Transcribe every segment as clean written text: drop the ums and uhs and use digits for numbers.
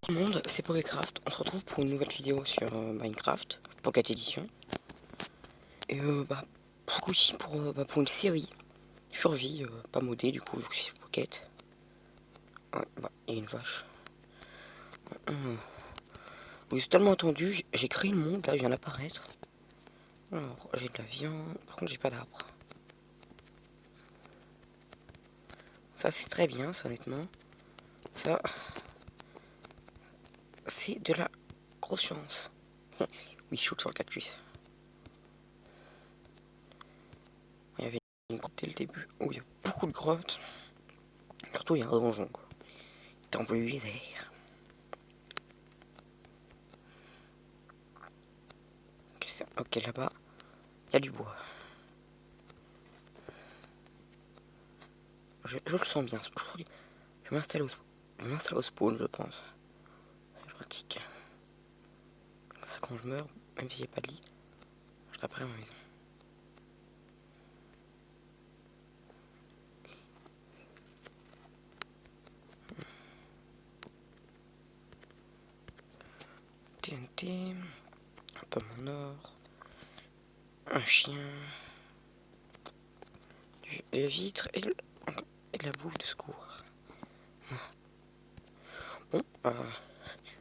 Tout le monde, c'est Pokécraft. On se retrouve pour une nouvelle vidéo sur Minecraft, Pocket Edition. Et pour ce coup-ci, pour une série survie, pas modée du coup, vu que c'est Pocket. Ouais, il y a une vache. Vous avez tellement entendu, j'ai créé le monde, là, je viens d'apparaître. Alors, j'ai de la viande, par contre, j'ai pas d'arbre. Ça, c'est très bien, ça, honnêtement. Ça, c'est de la grosse chance. Oui, shoot sur le cactus. Il y avait une grotte dès le début. Oh, il y a beaucoup de grottes. Surtout, il y a un donjon, quoi. Temple du désert. Ok, là-bas, il y a du bois. Je le sens bien. Je vais m'installer au spawn, je pense. C'est pratique. Ça, quand je meurs, même s'il n'y a pas de lit, je serai prêt à ma maison. TNT, un peu mon or, un chien, des vitres et de la bouffe de secours. Bon,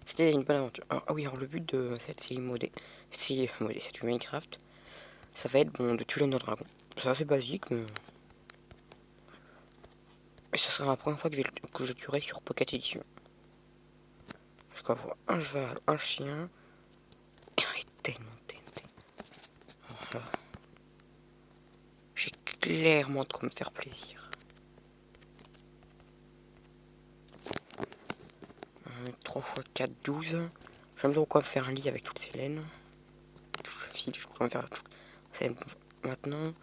c'était une bonne aventure. Ah oui, alors le but de cette série modée, c'est du Minecraft, ça va être de tuer notre dragon. C'est assez basique, mais ce sera la première fois que je tuerai sur Pocket Edition. Parce qu'on voit un cheval, un chien, et tellement TNT. Voilà. J'ai clairement de quoi me faire plaisir. 3 x 4, 12. J'aime bien quoi me faire un lit avec toutes ces laines. Tout ce fil, je peux me faire tout. Maintenant,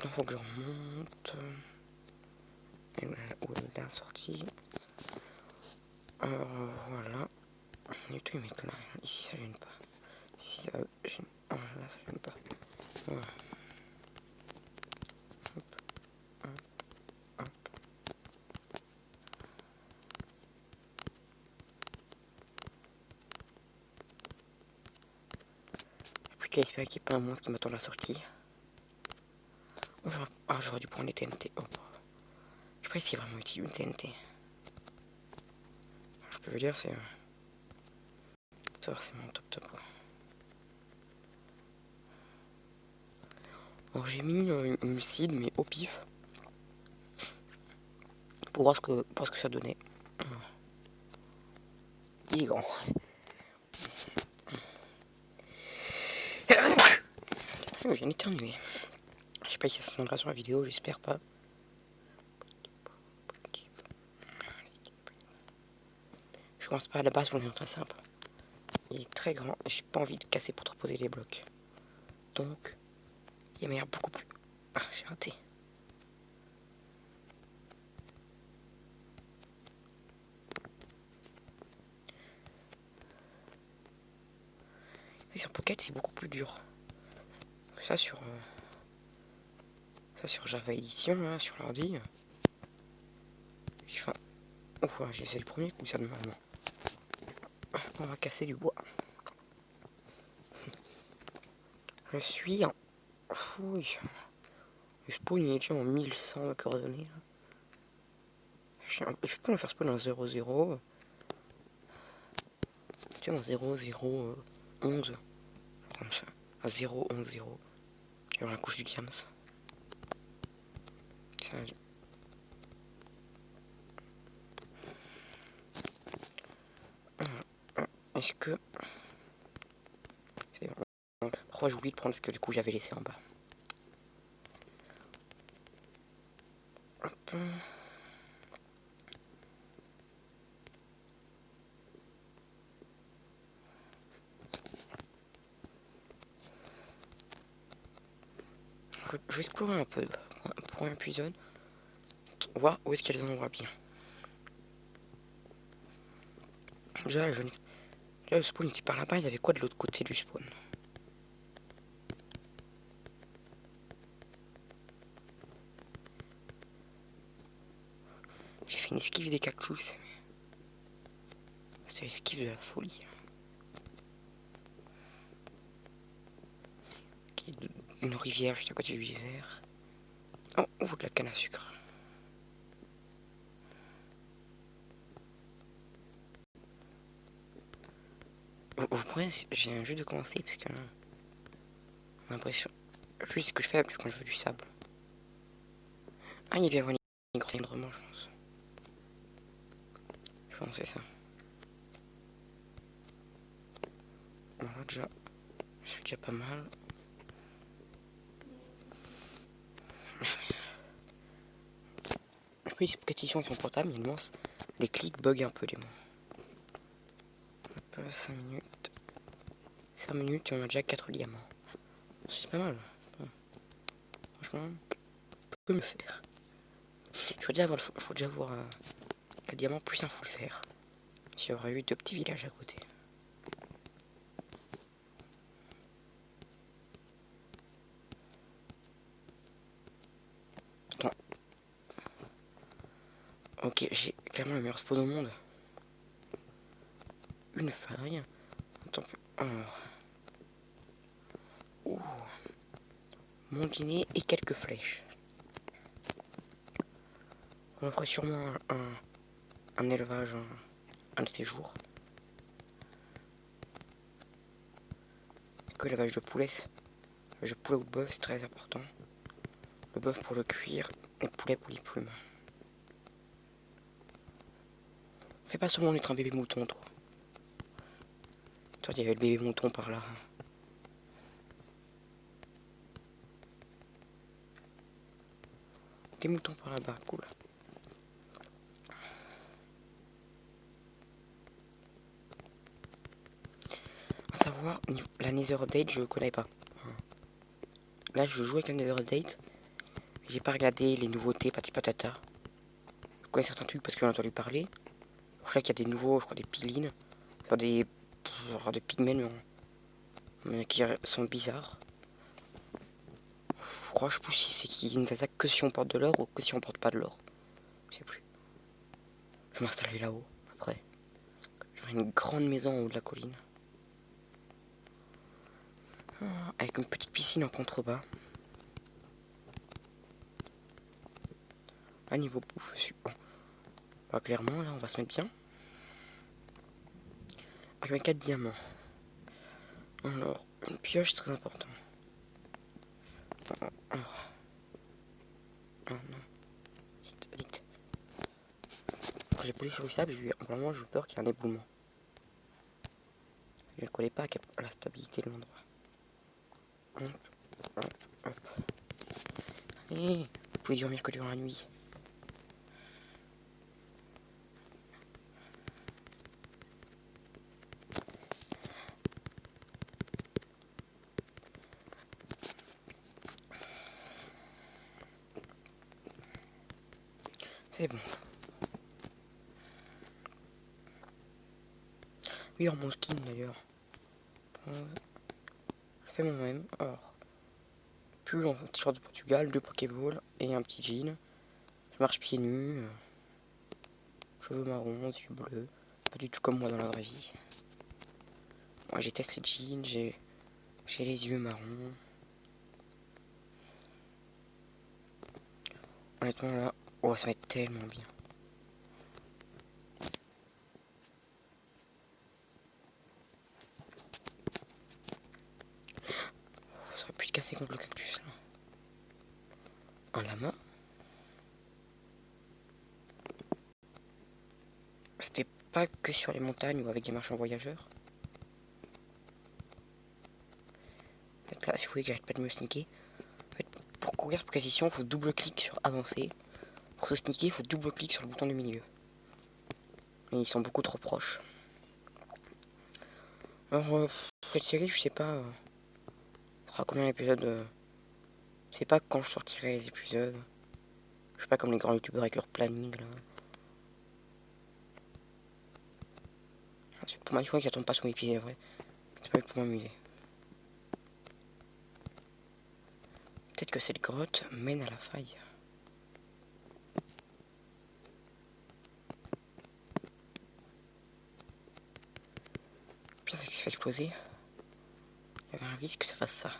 il faut que je remonte. Et où est la sortie? Voilà. Et tout, ils mettent là. Ici, ça gêne pas. Ici, ça gêne. Oh, là, ça gêne pas. Voilà. Hop, hop, hop. J'ai plus qu'à espérer qu'il n'y ait pas un monstre qui m'attend à la sortie. Oh, j'aurais dû prendre les TNT. Oh, je sais pas si c'est vraiment utile une TNT. Ce que je veux dire, c'est. Ça, c'est mon top quoi. Alors, j'ai mis une seed, mais au pif. Pour voir ce que ça donnait. Il est grand. Je viens d'éternuer. Je sais pas si ça se rendra sur la vidéo, j'espère pas. Je commence pas à la base pour une très simple. Il est très grand et j'ai pas envie de casser pour trop poser les blocs. Donc, il y a manière beaucoup plus. Ah, j'ai raté. Et sur Pocket, c'est beaucoup plus dur. Ça sur Java Edition, là, sur l'ordi. Enfin, j'ai fait le premier coup, ça normalement. On va casser du bois. Je suis en fouille. Le spawn il est déjà en 1100 de coordonnées. Je peux le faire spawn en 00. Tu vois, en 0011. Comme ça. À 0, 11, 0. Il y aura la couche du diams. Est-ce que. C'est bon. Pourquoi j'ai oublié de prendre ce que du coup j'avais laissé en bas. Hop. Je vais explorer un peu pour un épisode. Voir où est-ce qu'il y a des endroits bien. Déjà, le spawn était par là-bas, il y avait quoi de l'autre côté du spawn? J'ai fait une esquive des cactus. C'est l'esquive de la folie. Ok, une rivière juste à côté du désert. Oh, de la canne à sucre. Vous prenez, j'ai un jeu de commencer parce que j'ai l'impression. Plus ce que je fais, plus quand je veux du sable. Ah, il y a bien une grotte je pense. Je pense que c'est ça. Voilà, déjà, c'est déjà pas mal. Je peux essayer de sur mon portable, mais les clics bug un peu les mots. Hop, 5 minutes. 5 minutes et on a déjà 4 diamants. C'est pas mal. Bon. Franchement, on peut me faire. Faut déjà avoir 4 diamants plus un full fer. S'il y aurait eu 2 petits villages à côté. Attends. Ok, j'ai clairement le meilleur spawn au monde. Une faille. Attends, alors. Ouh. Mon dîner et quelques flèches. On fera sûrement un élevage un de ces jours. Que l'élevage de poulet. Le poulet ou de bœuf, c'est très important. Le bœuf pour le cuire et le poulet pour les plumes. Fais pas seulement être un bébé mouton, toi. Toi, il y avait le bébé mouton par là. Des moutons par là-bas, cool. À savoir, la Nether Update, je connais pas. Là, je joue avec la Nether Update. J'ai pas regardé les nouveautés, pati patata. Je connais certains trucs parce que j'en ai entendu parler. Je sais qu'il y a des nouveaux, je crois, des pilines. Enfin, des pigments mais qui sont bizarres. Je crois, je sais plus si c'est qu'ils nous attaquent que si on porte de l'or ou que si on porte pas de l'or. Je sais plus. Je vais m'installer là-haut, après. Je vais une grande maison en haut de la colline. Avec une petite piscine en contrebas. À niveau bouffe, bon. Bah, clairement, là, on va se mettre bien. Avec mes 4 diamants. Alors, une pioche, c'est très important. Alors. Oh non. Vite, vite. Quand j'ai posé sur le sable, vraiment, j'ai eu peur qu'il y ait un éboulement. Je ne connais pas à la stabilité de l'endroit. Hop, hop, hop. Allez, vous pouvez dormir que durant la nuit. C'est bon. Oui, alors mon skin d'ailleurs. Je fais moi-même. Alors, pull en t-shirt de Portugal, 2 Pokéball et un petit jean. Je marche pieds nus. Cheveux marrons, yeux bleus. Pas du tout comme moi dans la vraie vie. Moi j'ai testé les jeans, j'ai les yeux marrons. Honnêtement là, oh ça va être tellement bien. Ça aurait pu te casser contre le cactus là. Un lama. C'était pas que sur les montagnes ou avec des marchands voyageurs. En fait, là, si vous voulez que j'arrête pas de me sneaker. En fait, pour courir pour précision, il faut double-clic sur avancer. Pour se sneaker, il faut double-clic sur le bouton du milieu. Mais ils sont beaucoup trop proches. Alors, cette série, je sais pas. Ça sera combien d'épisodes Je sais pas quand je sortirai les épisodes. Je sais pas comme les grands youtubeurs avec leur planning là. Pour moi, je vois qu'ils attendent pas son épisode, vrai. C'est pas pour m'amuser. Peut-être que cette grotte mène à la faille. s'est fait exploser. Il y avait un risque que ça fasse ça.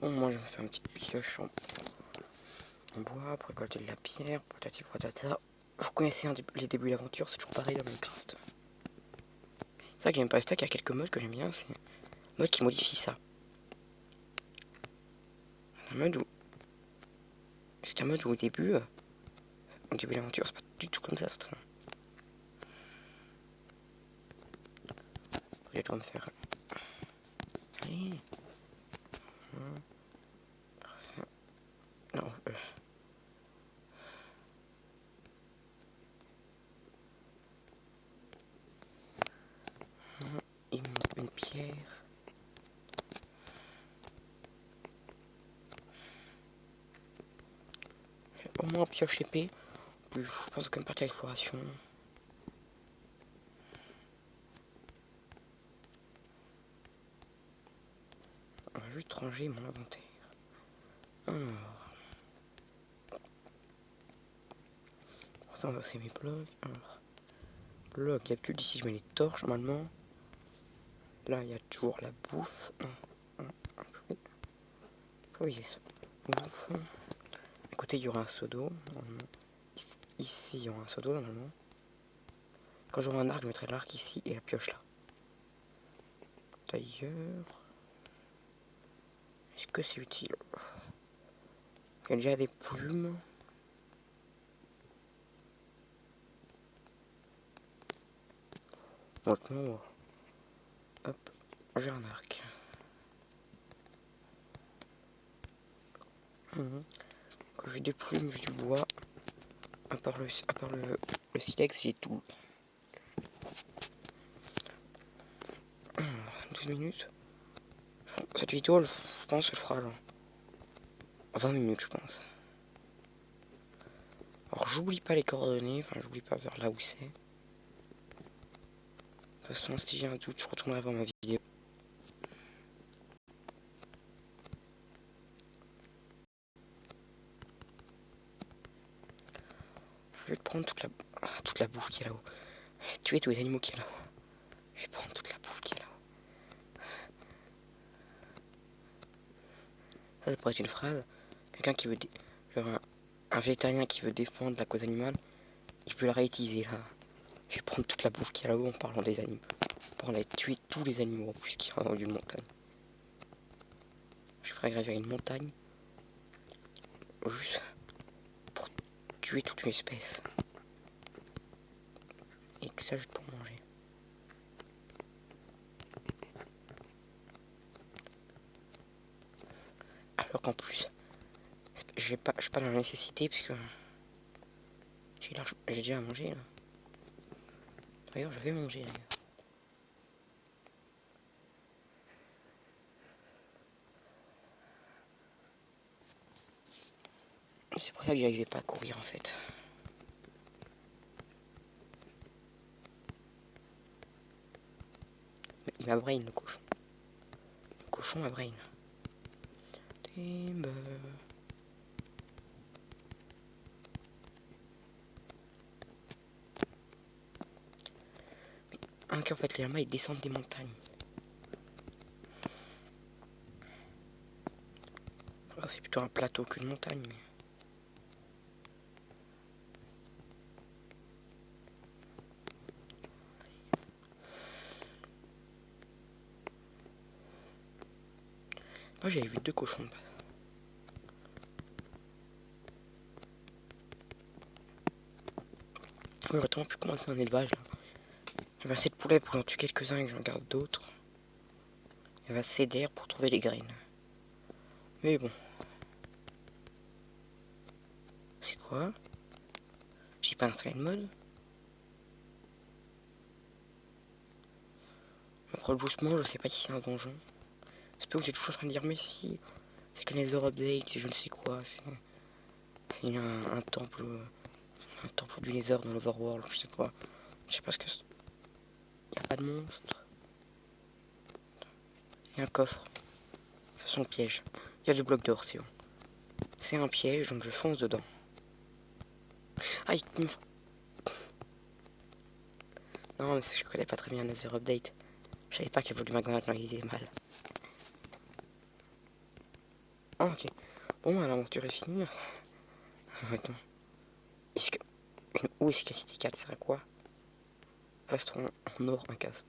Bon, moi je me fais un petit pioche en bois pour récolter de la pierre, patati patata. Vous connaissez les débuts de l'aventure, c'est toujours pareil dans Minecraft. C'est ça que j'aime pas, c'est ça qu'il y a quelques modes que j'aime bien, c'est un mode qui modifie ça. Un mode où... C'est un mode où au début de l'aventure, c'est pas du tout comme ça, ça. Je dois me faire... Allez. Parfait. Non, une pierre. Au moins pioche épée. Puis je pense comme partie d'exploration. On va juste ranger mon inventaire. Alors. Pour ça on va passer mes blocs. Alors. Bloc d'habitude ici je mets les torches normalement. Là il y a toujours la bouffe. Oui c'est ça. Bouffe. À côté il y aura un seau d'eau. Ici il y aura un seau d'eau normalement. Quand j'aurai un arc je mettrai l'arc ici et la pioche là. D'ailleurs. Est-ce que c'est utile? Il y a déjà des plumes. Maintenant, hop, j'ai un arc. Quand j'ai des plumes, j'ai du bois. À part le silex, j'ai tout. 12 minutes. Cette vidéo, je pense, elle fera 20 minutes, je pense. Alors, j'oublie pas les coordonnées. Enfin, j'oublie pas vers là où c'est. De toute façon, si j'ai un doute, je retournerai voir ma vidéo. Je vais prendre toute la bouffe qui est là-haut. Tuer tous les animaux qui est là-haut. Je vais prendre toute la bouffe qui est là-haut. Ça pourrait être une phrase. Quelqu'un qui veut... Genre un végétarien qui veut défendre la cause animale, il peut la réutiliser là. Je vais prendre toute la bouffe qu'il y a là-haut en parlant des animaux. Pour aller tuer tous les animaux en plus qui sont dans une montagne. Je suis prêt à gravir une montagne. Juste pour tuer toute une espèce. Et tout ça juste pour manger. Alors qu'en plus, je suis pas dans la nécessité parce que j'ai déjà à manger là. D'ailleurs, je vais manger d'ailleurs. C'est pour ça que j'arrivais pas à courir en fait. Mais il m'a brain le cochon. Le cochon m'a brain. Timber. Mais en fait les lamas ils descendent des montagnes. Alors, c'est plutôt un plateau qu'une montagne mais... Moi j'avais vu 2 cochons de base. J'aurais tellement pu commencer un élevage là. J'avais assez de poulets pour en tuer quelques-uns et que j'en garde d'autres. Il y avait assez d'air pour trouver les graines. Mais bon. C'est quoi? J'ai pas installé de mode. On approche doucement, je sais pas si c'est un donjon. C'est pas où t'es toujours en train de dire mais si. C'est que les updates, c'est je ne sais quoi. C'est un temple. Un temple du Nether dans l'Overworld, je sais quoi. Je sais pas ce que c'est. Il n'y a pas de monstre. Il y a un coffre. Ce sont le piège. Il y a du bloc d'or, c'est bon. C'est un piège, donc je fonce dedans. Aïe, non, mais je connais pas très bien Nether Update. Je savais pas que le volume magnalisait mal. Ah, ok. Bon, la monture est finie. Attends. Une haut efficacité 4, c'est à quoi? Plastron en or, un casque.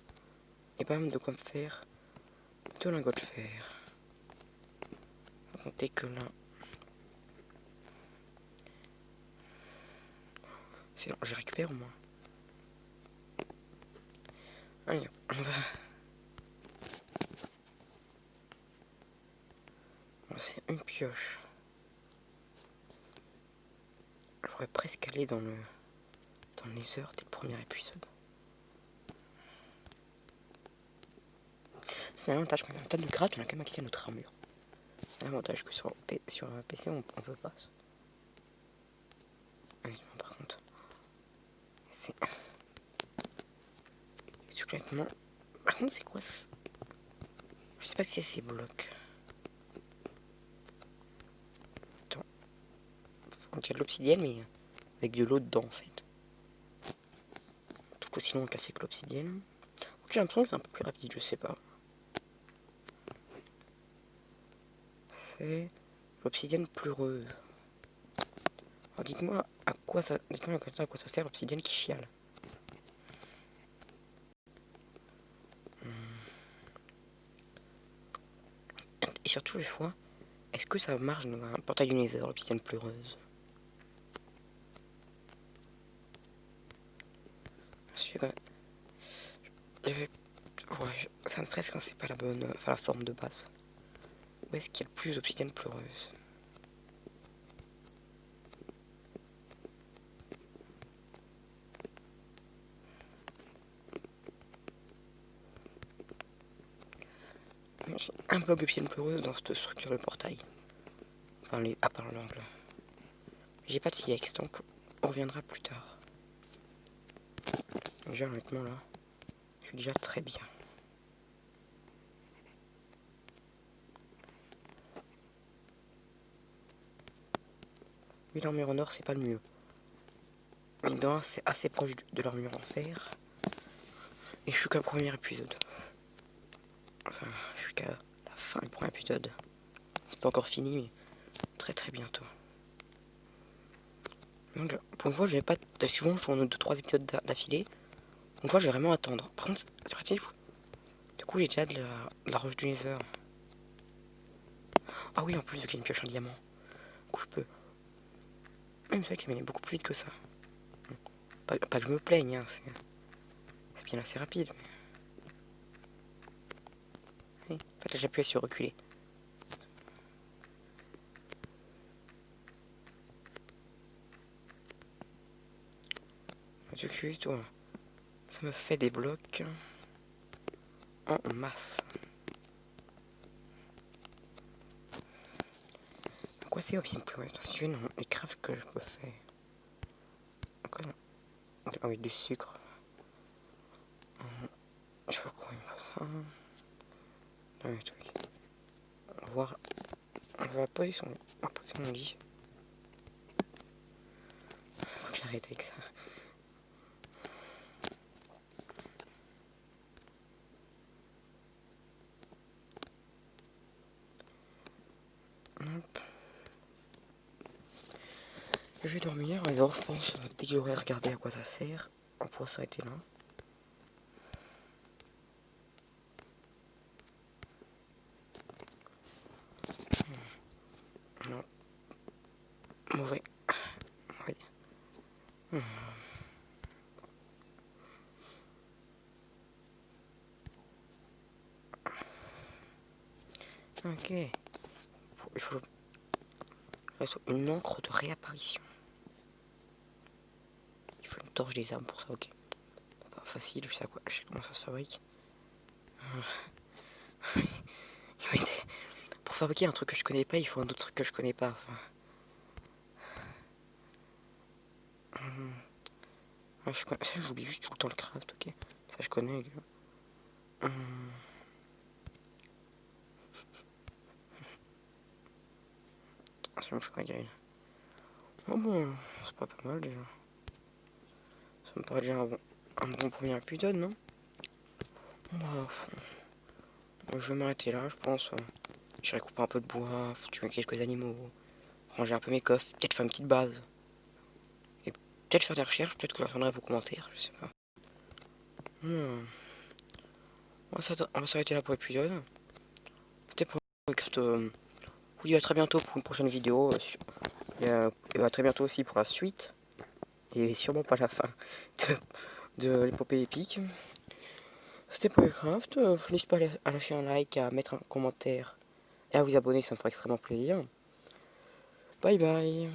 Et pas même de quoi me faire deux lingots de fer. Faut compter que là. Je récupère au moins. Allez, on va. C'est une pioche. J'aurais presque allé dans les heures dès le premier épisode. C'est l'avantage quand on a un tas de gratte, on a quand même accès à notre armure. C'est l'avantage que sur PC on peut pas. Honnêtement, par contre, c'est complètement. Par contre, c'est quoi ça? Je sais pas si c'est ces blocs. Attends. On dirait de l'obsidienne, mais avec de l'eau dedans en fait. Tout aussi long à casser que l'obsidienne. J'ai l'impression que c'est un peu plus rapide, je sais pas. C'est l'obsidienne pleureuse. Alors dites-moi à quoi ça. Dites-moi à quoi ça sert l'obsidienne qui chiale. Et surtout les fois, est-ce que ça marche dans un portail du Nether, l'obsidienne pleureuse? Je suis quand même. Ouais, ça me stresse quand c'est pas la bonne. Enfin la forme de base. Où est-ce qu'il y a le plus d'obsidienne pleureuse? J'ai un bloc d'obsidienne pleureuse dans cette structure de portail. Enfin à part l'angle. J'ai pas de silex, donc on reviendra plus tard. Déjà honnêtement là, je suis déjà très bien. Oui, l'armure en or c'est pas le mieux. Mais dans c'est assez proche de l'armure en fer. Et je suis qu'au premier épisode. Enfin, je suis qu'à la fin du premier épisode. C'est pas encore fini, mais très très bientôt. Donc, pour une fois, je vais pas. Souvent, je suis en 2-3 épisodes d'affilée. Une fois, je vais vraiment attendre. Par contre, c'est pratique. Du coup, j'ai déjà de la roche du Nether. Ah oui, en plus, vu qu'il y a une pioche en diamant. Du coup, je peux. Même c'est vrai que ça m'est beaucoup plus vite que ça. Pas que je me plaigne, hein, c'est bien assez rapide. Mais... oui. En fait, là, j'appuie sur reculer. Du coup, toi, ça me fait des blocs en masse. Quoi c'est obsidienne pleureuse? Si je veux, non, les crafts que je peux faire. Quoi non? Ah oui, du sucre. Je veux quoi, il me faut ça. Non, mais truc. On va voir. On va poser mon lit. Faut que j'arrête avec ça. Hop. Je vais dormir, alors je pense, dès qu'il aurait regardé à quoi ça sert, on pourra s'arrêter là. Non. Mauvais. Oui. Ok. Il faut une encre de réapparition. Il faut une torche des âmes pour ça, ok. Pas facile, je sais comment ça se fabrique. Pour fabriquer un truc que je connais pas, il faut un autre truc que je connais pas. Enfin... Ah, ça, j'oublie juste tout le temps le craft, ok. Ça, je connais. Ça me ferait griller. Oh bon, c'est pas mal déjà. Ça me paraît déjà un bon premier épisode, non? Bah, je vais m'arrêter là, je pense. Je vais couper un peu de bois, tuer quelques animaux, ranger un peu mes coffres, peut-être faire une petite base. Et peut-être faire des recherches, peut-être que j'attendrai vos commentaires, je sais pas. On va s'arrêter là pour l'épisode. C'était pour Minecraft. Je vous dis à très bientôt pour une prochaine vidéo. Et à très bientôt aussi pour la suite. Et sûrement pas la fin de l'épopée épique. C'était pour Minecraft. N'hésitez pas à lâcher un like, à mettre un commentaire et à vous abonner, ça me ferait extrêmement plaisir. Bye bye.